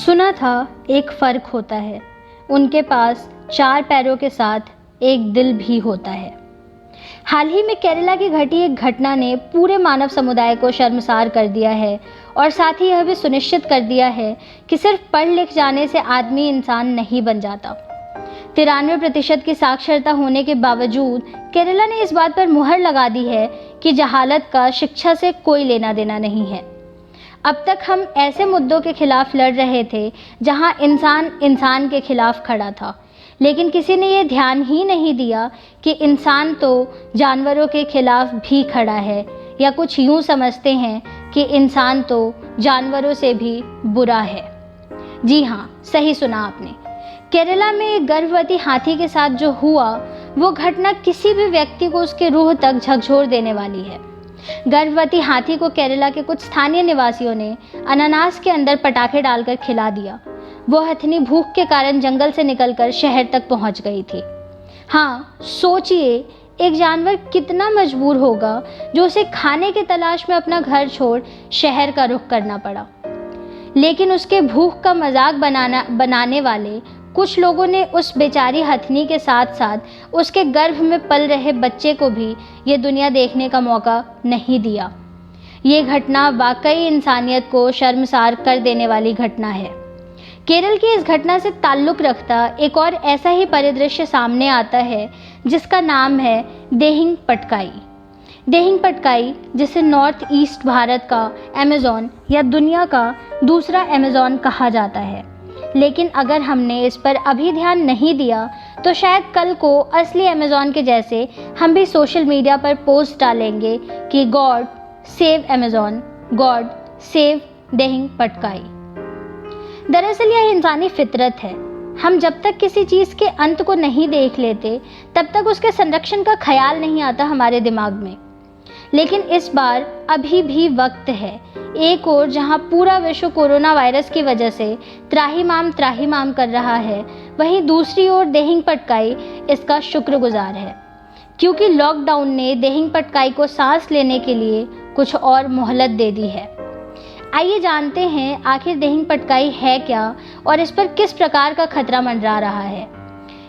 सुना था एक फ़र्क होता है, उनके पास 4 पैरों के साथ एक दिल भी होता है। हाल ही में केरला की घटी एक घटना ने पूरे मानव समुदाय को शर्मसार कर दिया है और साथ ही यह भी सुनिश्चित कर दिया है कि सिर्फ पढ़ लिख जाने से आदमी इंसान नहीं बन जाता। 93% की साक्षरता होने के बावजूद केरला ने इस बात पर मुहर लगा दी है कि जहालत का शिक्षा से कोई लेना देना नहीं है। अब तक हम ऐसे मुद्दों के खिलाफ लड़ रहे थे जहां इंसान इंसान के खिलाफ खड़ा था, लेकिन किसी ने ये ध्यान ही नहीं दिया कि इंसान तो जानवरों के खिलाफ भी खड़ा है, या कुछ यूं समझते हैं कि इंसान तो जानवरों से भी बुरा है। जी हाँ, सही सुना आपने। केरला में एक गर्भवती हाथी के साथ जो हुआ वो घटना किसी भी व्यक्ति को उसके रूह तक झकझोर देने वाली है। गर्भवती हाथी को केरला के कुछ स्थानीय निवासियों ने अनानास के अंदर पटाखे डालकर खिला दिया। वो हथनी भूख के कारण जंगल से निकलकर शहर तक पहुंच गई थी। हाँ, सोचिए एक जानवर कितना मजबूर होगा जो उसे खाने की तलाश में अपना घर छोड़ शहर का रुख करना पड़ा। लेकिन उसके भूख का मजाक बनाने वाले कुछ लोगों ने उस बेचारी हथनी के साथ साथ उसके गर्भ में पल रहे बच्चे को भी ये दुनिया देखने का मौका नहीं दिया। ये घटना वाकई इंसानियत को शर्मसार कर देने वाली घटना है। केरल की इस घटना से ताल्लुक़ रखता एक और ऐसा ही परिदृश्य सामने आता है जिसका नाम है देहिंग पटकाई। देहिंग पटकाई, जिसे नॉर्थ ईस्ट भारत का अमेज़न या दुनिया का दूसरा अमेज़न कहा जाता है, लेकिन अगर हमने इस पर अभी ध्यान नहीं दिया तो शायद कल को असली अमेज़न के जैसे हम भी सोशल मीडिया पर पोस्ट डालेंगे कि God save Amazon, God save Dehing Patkai. दरअसल यह इंसानी फितरत है। हम जब तक किसी चीज़ के अंत को नहीं देख लेते तब तक उसके संरक्षण का ख्याल नहीं आता हमारे दिमाग में। लेकिन इस बार अभी भी वक्त है। एक ओर जहां पूरा विश्व कोरोना वायरस की वजह से त्राहिमाम कर रहा है, वहीं दूसरी ओर देहिंग पटकाई इसका शुक्रगुजार है, क्योंकि लॉकडाउन ने देहिंग पटकाई को सांस लेने के लिए कुछ और मोहलत दे दी है। आइए जानते हैं आखिर देहिंग पटकाई है क्या और इस पर किस प्रकार का खतरा मंडरा रहा है।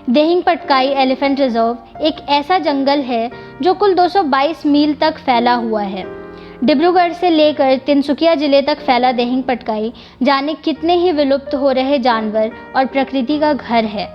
देहिंग पटकाई एलिफेंट रिजर्व एक ऐसा जंगल है जो कुल 222 मील तक फैला हुआ है। डिब्रूगढ़ से लेकर तिनसुकिया जिले तक फैला देहिंग पटकाई जाने कितने ही विलुप्त हो रहे जानवर और प्रकृति का घर है।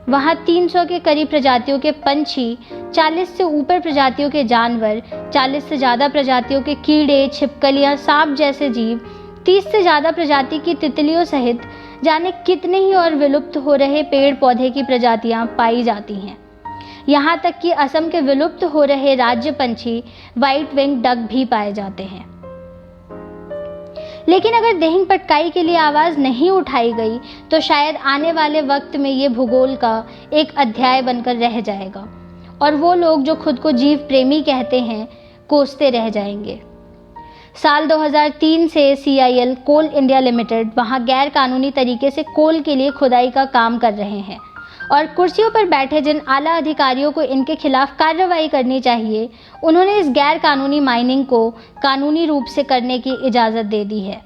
वहाँ 300 के करीब प्रजातियों के पंछी, 40 से ऊपर प्रजातियों के जानवर, 40 से ज़्यादा प्रजातियों के कीड़े, छिपकलियाँ, सांप जैसे जीव, 30 से ज़्यादा प्रजाति की तितलियों सहित जाने कितने ही और विलुप्त हो रहे पेड़ पौधे की प्रजातियां पाई जाती हैं। यहाँ तक कि असम के विलुप्त हो रहे राज्य पंछी व्हाइट विंग डक भी पाए जाते हैं। लेकिन अगर देहिंग पटकाई के लिए आवाज़ नहीं उठाई गई तो शायद आने वाले वक्त में ये भूगोल का एक अध्याय बनकर रह जाएगा और वो लोग जो खुद को जीव प्रेमी कहते हैं कोसते रह जाएंगे। साल 2003 से CIL कोल इंडिया लिमिटेड वहां गैर कानूनी तरीके से कोल के लिए खुदाई का काम कर रहे हैं और कुर्सियों पर बैठे जिन आला अधिकारियों को इनके खिलाफ कार्रवाई करनी चाहिए, उन्होंने इस गैर कानूनी माइनिंग को कानूनी रूप से करने की इजाज़त दे दी है।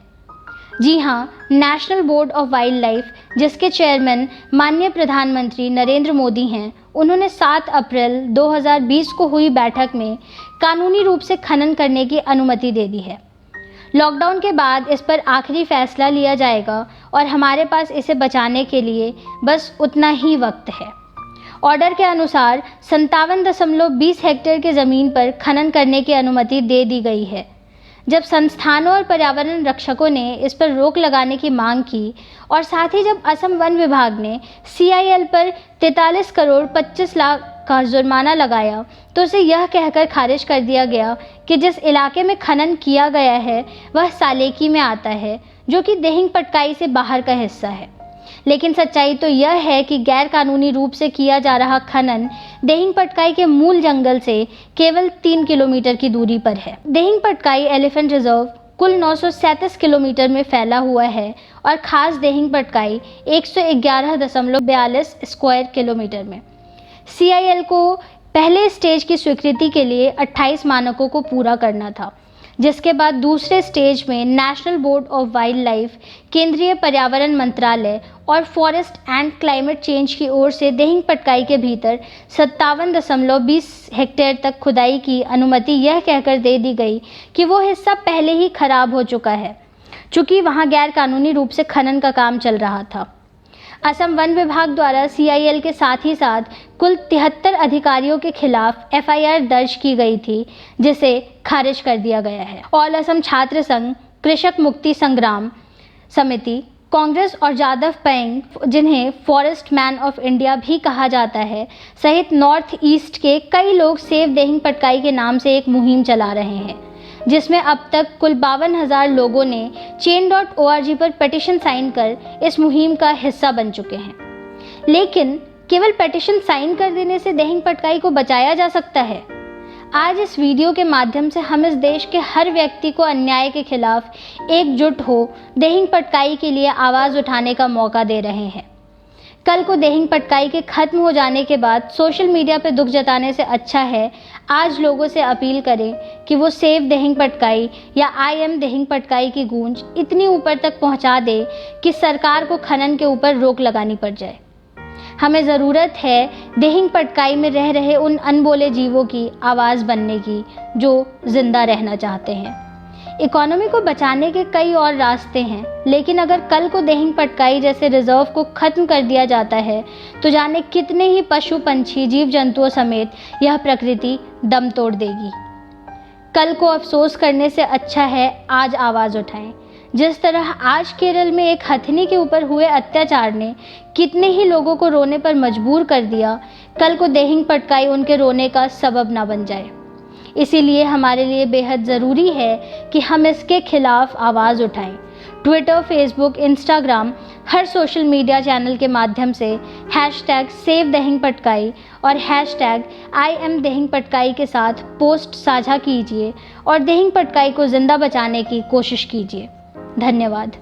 जी हाँ, national board of wild life, जिसके चेयरमैन माननीय प्रधानमंत्री नरेंद्र मोदी हैं, उन्होंने 7 अप्रैल 2020 को हुई बैठक में कानूनी रूप से खनन करने की अनुमति दे दी है। लॉकडाउन के बाद इस पर आखिरी फैसला लिया जाएगा और हमारे पास इसे बचाने के लिए बस उतना ही वक्त है। ऑर्डर के अनुसार 57.20 हेक्टेयर की ज़मीन पर खनन करने की अनुमति दे दी गई है। जब संस्थानों और पर्यावरण रक्षकों ने इस पर रोक लगाने की मांग की और साथ ही जब असम वन विभाग ने CIL पर 43 करोड़ 25 लाख का जुर्माना लगाया तो उसे यह कहकर खारिज कर दिया गया कि जिस इलाके में खनन किया गया है वह सालेकी में आता है, जो कि देहिंग पटकाई से बाहर का हिस्सा है। लेकिन सच्चाई तो यह है कि गैर कानूनी रूप से किया जा रहा खनन देहिंग पटकाई के मूल जंगल से केवल 3 किलोमीटर की दूरी पर है। देहिंग पटकाई एलिफेंट रिजर्व कुल 937 किलोमीटर में फैला हुआ है और खास देहिंग पटकाई 111.42 स्क्वायर किलोमीटर में। CIL को पहले स्टेज की स्वीकृति के लिए 28 मानकों को पूरा करना था। जिसके बाद दूसरे स्टेज में national board of wild life, केंद्रीय पर्यावरण मंत्रालय और फॉरेस्ट एंड क्लाइमेट चेंज की ओर से दिहिंग पटकाई के भीतर 57.20 हेक्टेयर तक खुदाई की अनुमति यह कहकर दे दी गई कि वो हिस्सा पहले ही खराब हो चुका है, चूँकि वहाँ गैर कानूनी रूप से खनन का काम चल रहा था। असम वन विभाग द्वारा CIL के साथ ही साथ कुल 73 अधिकारियों के खिलाफ FIR दर्ज की गई थी, जिसे खारिज कर दिया गया है। ऑल असम छात्र संघ, कृषक मुक्ति संग्राम समिति, कांग्रेस और जादव पेंग, जिन्हें फॉरेस्ट मैन ऑफ इंडिया भी कहा जाता है, सहित नॉर्थ ईस्ट के कई लोग सेव दिहिंग पटकाई के नाम से एक मुहिम चला रहे हैं, जिसमें अब तक कुल 52,000 लोगों ने change.org पर पिटीशन साइन कर इस मुहिम का हिस्सा बन चुके हैं। लेकिन केवल पिटीशन साइन कर देने से दिहिंग पटकाई को बचाया जा सकता है? आज इस वीडियो के माध्यम से हम इस देश के हर व्यक्ति को अन्याय के खिलाफ एकजुट हो दिहिंग पटकाई के लिए आवाज़ उठाने का मौका दे रहे हैं। कल को दिहिंग पटकाई के खत्म हो जाने के बाद सोशल मीडिया पर दुख जताने से अच्छा है आज लोगों से अपील करें कि वो सेव दिहिंग पटकाई या I am दिहिंग पटकाई की गूंज इतनी ऊपर तक पहुंचा दे कि सरकार को खनन के ऊपर रोक लगानी पड़ जाए। हमें ज़रूरत है दिहिंग पटकाई में रह रहे उन अनबोले जीवों की आवाज़ बनने की जो जिंदा रहना चाहते हैं। इकोनॉमी को बचाने के कई और रास्ते हैं, लेकिन अगर कल को दिहिंग पटकाई जैसे रिजर्व को ख़त्म कर दिया जाता है तो जाने कितने ही पशु पंछी, जीव जंतुओं समेत यह प्रकृति दम तोड़ देगी। कल को अफसोस करने से अच्छा है आज आवाज़ उठाएं। जिस तरह आज केरल में एक हथिनी के ऊपर हुए अत्याचार ने कितने ही लोगों को रोने पर मजबूर कर दिया, कल को दिहिंग पटकाई उनके रोने का सबब ना बन जाए। इसीलिए हमारे लिए बेहद ज़रूरी है कि हम इसके खिलाफ आवाज़ उठाएं। ट्विटर, फेसबुक, इंस्टाग्राम, हर सोशल मीडिया चैनल के माध्यम से #सेव दिहिंग पटकाई और #I am दिहिंग पटकाई के साथ पोस्ट साझा कीजिए और दिहिंग पटकाई को ज़िंदा बचाने की कोशिश कीजिए। धन्यवाद।